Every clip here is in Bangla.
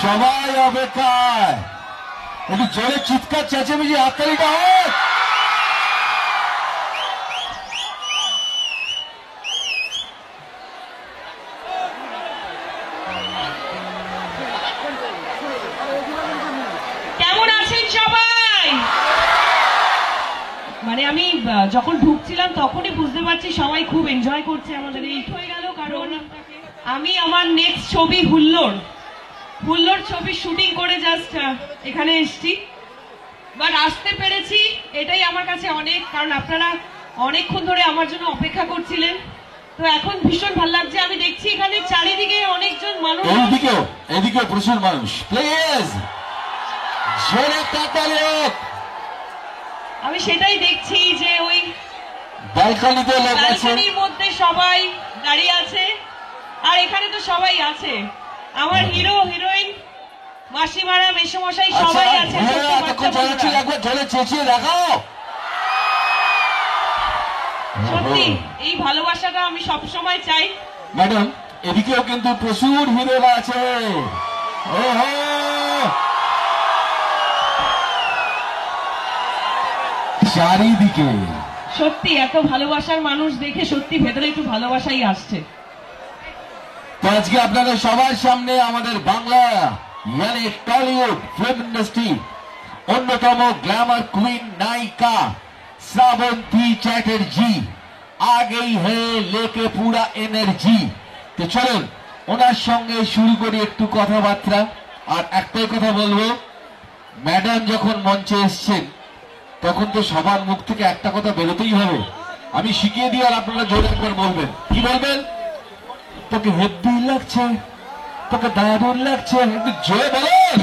সবাই অপেক্ষায়, একটু জোরে চিৎকার চেঁচামেচি হাততালিটা হোক। কেমন আছেন সবাই? মানে আমি যখন ঢুকছিলাম তখনই বুঝতে পারছি সবাই খুব এনজয় করছে আমাদের এই হয়ে গেল, কারণ আমি আমার নেক্সট ছবি হুল্লোড় ছবি শুটিং করে জাস্ট এখানে এসেছি, বাট আসতে পেরেছি এটাই আমার কাছে অনেক, কারণ আপনারা অনেকক্ষণ ধরে আমার জন্য অপেক্ষা করছিলেন। তো এখন ভীষণ ভালো লাগছে, আমি দেখছি এখানে চারিদিকে অনেকজন মানুষ, এদিকেও প্রচুর মানুষ। প্লিজ আমি সেটাই দেখছি যে ওই ব্যালকনির মধ্যে সবাই দাঁড়িয়ে আছে, আর এখানে তো সবাই আছে, আমার হিরো হিরোইন মাসিমারা মেসোমশাই সবাই আছে। সত্যি এই ভালোবাসাটা আমি সবসময় চাই। ম্যাডাম এদিকেও কিন্তু প্রচুর হিরোরা আছে। চারিদিকে সত্যি এত ভালোবাসার মানুষ দেখে সত্যি ভেতরে একটু ভালোবাসাই আসছে। তো আজকে আপনাদের সবার সামনে আমাদের বাংলা মানে টলিউড ফিল্ম ইন্ডাস্ট্রি অন্যতম গ্ল্যামার কুইন নায়িকা শ্রাবন্তী চ্যাটার্জি आ गई है लेके पूरा एनर्जी। তো চলুন ওনার সঙ্গে শুরু করি একটু কথাবার্তা। আর একটাই কথা বলবো, ম্যাডাম যখন মঞ্চে এসছেন তখন তো সবার মুখ থেকে একটা কথা বেরোতেই হবে। আমি শিখিয়ে দিই আর আপনারা জোরে একবার বলবেন। কি বলবেন? তোকে হেব্বি লাগছে, তোকে দারুণ লাগছে, একটু জোরে বলেন।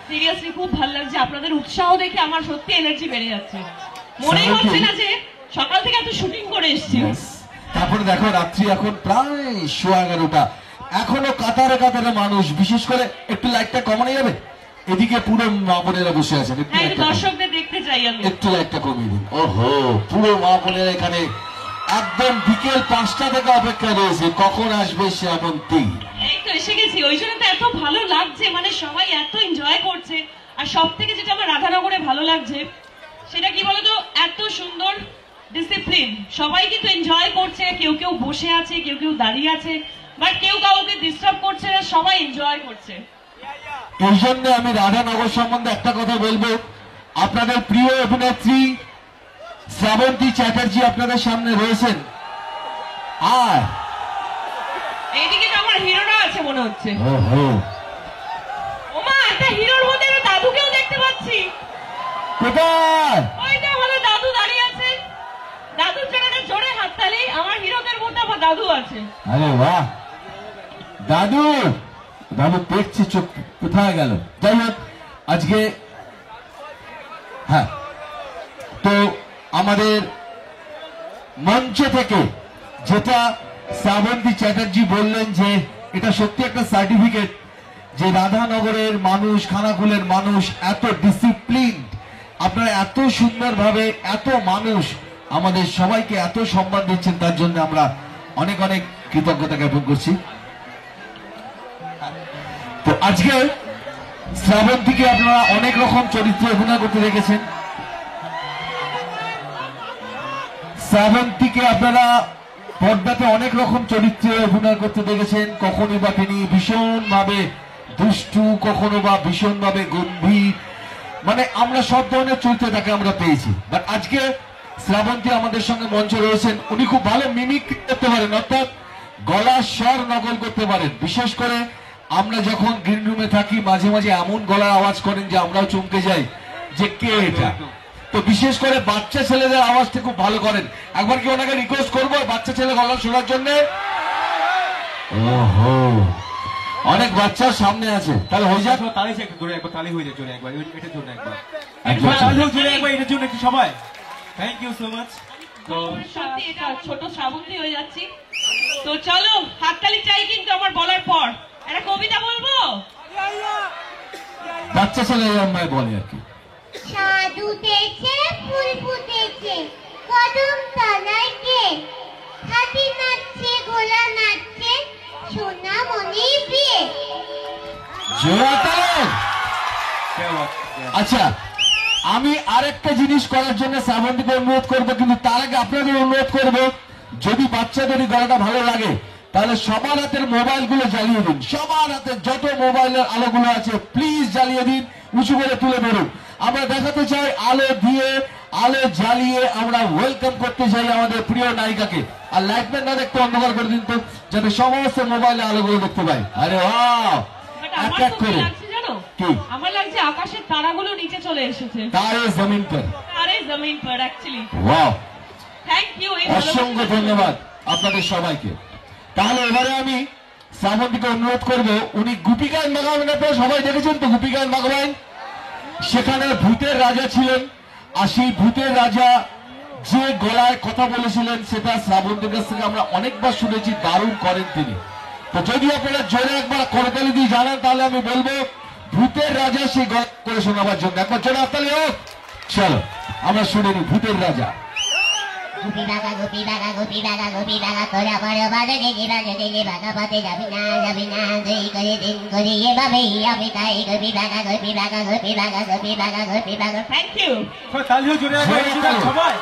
সিরিয়াসলি খুব ভালো লাগছে, আপনাদের উৎসাহ দেখে আমার সত্যি এনার্জি বেড়ে যাচ্ছে। মনেই হচ্ছে না যে সকাল থেকে এত শুটিং করে এসেছি। তারপরে দেখো রাত্রি এখন প্রায় 11:30, এখনো কাতারে কাতারে মানুষ, বিশেষ করে একটু লাইটটা কমানো যাবে, এদিকে পুরো মা বোনেরা বসে আছেন, দর্শকদের দেখতে চাই আমি, একটু লাইটটা কমিয়ে দিন। ওহো, পুরো মা বোনেরা এখানে একদম বিকেল 5টা থেকে অপেক্ষা রয়েছে কখন আসবে শ্রাবন্তী। এই তো এসে গেছি, ওই জন্য তো এত ভালো লাগছে, মানে সবাই এত এনজয় করছে। আর সব থেকে যেটা আমার রাধানগরে ভালো লাগছে সেটা কি বলতো, এত সুন্দর ডিসিপ্লিন। সবাই কিন্তু এনজয় করছে, কেউ কেউ বসে আছে, কেউ কেউ দাঁড়িয়ে আছে, বাট কেউ কাউকে ডিস্টার্ব করছে না, সবাই এনজয় করছে। এই জন্য আমি রাধানগর সম্বন্ধে একটা কথা বলবো, আপনাদের প্রিয় অভিনেত্রী শ্রাবন্তী চ্যাটার্জি আপনাদের সামনে রয়েছেন। আর এইদিকে তো আমার হিরোরা আছে মনে হচ্ছে। ওহো, ওমা, একটা হিরোর মধ্যে আমি দাদুকেও দেখতে পাচ্ছি। কোথায়? ওই তো আমাদের দাদু দাঁড়িয়ে আছে। দাদুর জন্য একটা জোরে হাততালি। আমার হিরোদের মধ্যে আমার দাদু আছে। আরে বাহ, দাদু দাদু দেখছি চোখ কোথায় গেল। যাই হোক, আজকে হ্যাঁ, তো আমাদের মঞ্চ থেকে যেটা শ্রাবন্তী চ্যাটার্জি বললেন যে এটা সত্যি একটা সার্টিফিকেট যে রাধানগরের মানুষ, খানাকুলের মানুষ এত ডিসিপ্লিন, আপনারা এত সুন্দরভাবে, এত মানুষ আমাদের সবাইকে এত সম্মান দিচ্ছেন, তার জন্য আমরা অনেক অনেক কৃতজ্ঞতা জ্ঞাপন করছি। তো আজকে শ্রাবন্তীকে আপনারা অনেক রকম চরিত্রে অভিনয় করতে দেখেছেন। শ্রাবন্তীকে আপনারা পর্দাতে অনেক রকম চরিত্রে অভিনয় করতে দেখেছেন। কখনো বা তিনি ভীষণভাবে দুষ্টু, কখনো বা ভীষণভাবে গম্ভীর, মানে আমরা সব ধরনের চরিত্রে তাকে আমরা পেয়েছি। বাট আজকে শ্রাবন্তী আমাদের সঙ্গে মঞ্চে রয়েছেন, উনি খুব ভালো মিমিক করতে পারেন, অর্থাৎ গলার স্বর নকল করতে পারেন। বিশেষ করে আমরা যখন গ্রিন রুমে থাকি মাঝে মাঝে এমন গলার আওয়াজ করেন যে আমরাও চমকে যাই যে কে এটা। তো বিশেষ করে বাচ্চা ছেলেদের আওয়াজটা খুব ভালো করেন। একবার কি ওনাকে রিকোয়েস্ট করবো বাচ্চা ছেলে গলা শোনার জন্য? ওহো, অনেক বাচ্চা সামনে আছে, তাহলে হয়ে যাক। তালি একটু জোরে একবার, তালি হয়ে যায় জোরে একবার, এটার জন্য একবার, একবার তালি হোক জোরে একবার, এটার জন্য একটু সবাই। Thank you so much. তো সত্যি এটা ছোট শ্রাবন্তী হয়ে যাচ্ছি। তো চলো, হাততালি চাই কিন্তু আমার বলার পর। একটা কবিতা বলবো। বাচ্চা ছেলে আমায় বলে আর কি। সাধ উঠেছে, ফুল ফুটেছে, কদম তলায় কে, হাতি নাচছে, ঘোড়া নাচছে, সোনা মনি বিয়ে। জোরে তালি। আচ্ছা, আমি আরেকটা জিনিস করার জন্য শ্রাবন্তীকে অনুরোধ করবো, কিন্তু তার আগে আপনাদের অনুরোধ করবো, যদি বাচ্চাদের এই গলাটা ভালো লাগে তাহলে সবার হাতের মোবাইল গুলো জ্বালিয়ে দিন। সবার হাতে যত মোবাইলের আলোগুলো আছে প্লিজ জ্বালিয়ে দিন, উঁচু করে তুলে ধরুন। আমরা দেখাতে চাই আলো দিয়ে, আলো জ্বালিয়ে আমরা ওয়েলকাম করতে চাই আমাদের প্রিয় নায়িকাকে। আর লাইটম্যান না দেখতে অন্ধকার করে দিন তো, যাতে সমস্ত মোবাইলে আলোগুলো দেখতে পাই। আরে ওয়াও, বাট এক আমার এক তো কি করে। লাগছে জানো? কি? আমার লাগছে আকাশের তারাগুলো নিচে চলে এসেছে। তারে জমিন পর। তারে জমিন পর অ্যাকচুয়ালি। Wow, thank you. অসংখ্য ধন্যবাদ আপনাদের সবাইকে। তাহলে এবারে আমি শ্রাবন্তীকে অনুরোধ করব, উনি গুপিকায়ন ভাগাবেন। তো সবাই দেখেছেন তো গুপিকায়ন ভাগাবেন, সেখানে ভূতের রাজা ছিলেন। আর সেই ভূতের রাজা যে গলায় কথা বলেছিলেন সেটা শ্রাবন্তীর কাছ থেকে আমরা অনেকবার শুনেছি, দারুণ করেন তিনি। তো যদি আপনারা জোরে একবার করতালি দিয়ে জানান তাহলে আমি বলবো ভূতের রাজা সেই গলা করে শোনাবার জন্য একবার জোরে হাততালি হোক। চলো আমরা শুনে নি ভূতের রাজা। গোপী বাগা গোপী বাগা গোপী বাগা গোপী বাগা তোরা বড় বাজে দেখে বাজে দেখে বাগা পথে যাবি না দুই করে দিন করে এভাবেই আমি তাই গোপী বাগা গোপী বাগা গোপী বাগা গোপী বাগা গোপী বাগা। Thank you. তালি হোক জোরে একবার, সবাই।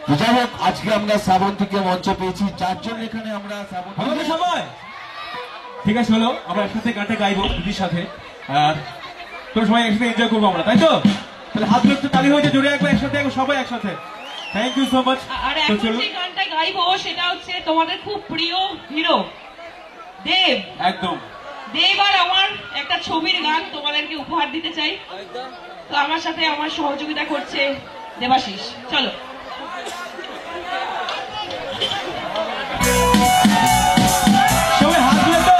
তো যাই হোক, আজকে আমরা শ্রাবন্তীকে মঞ্চে পেয়েছি, চারজন এখানে আমরা আমাদের সবাই ঠিক আছে, হলো আমরা একসাথে গানটা গাইবো দিদির সাথে, আর তোর সবাই একসাথে এনজয় করবো আমরা, তাই তো? তাহলে হাত ধরতে তালি হয়েছে জোরে একবার, একসাথে সবাই একসাথে। Thank you so much. আর এখন যে গানটা গাইবো সেটা হচ্ছে তোমাদের খুব প্রিয় হিরো দেব। একদম দেব আর আমার একটা ছবির গান তোমাদেরকে উপহার দিতে চাই। তো আমার সাথে আমার সহযোগিতা করছে দেবাশিস। চলো। সবাই হাত দিয়ে তো।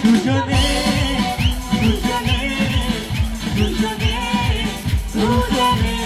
দুজনে দুজনে দুজনে দুজনে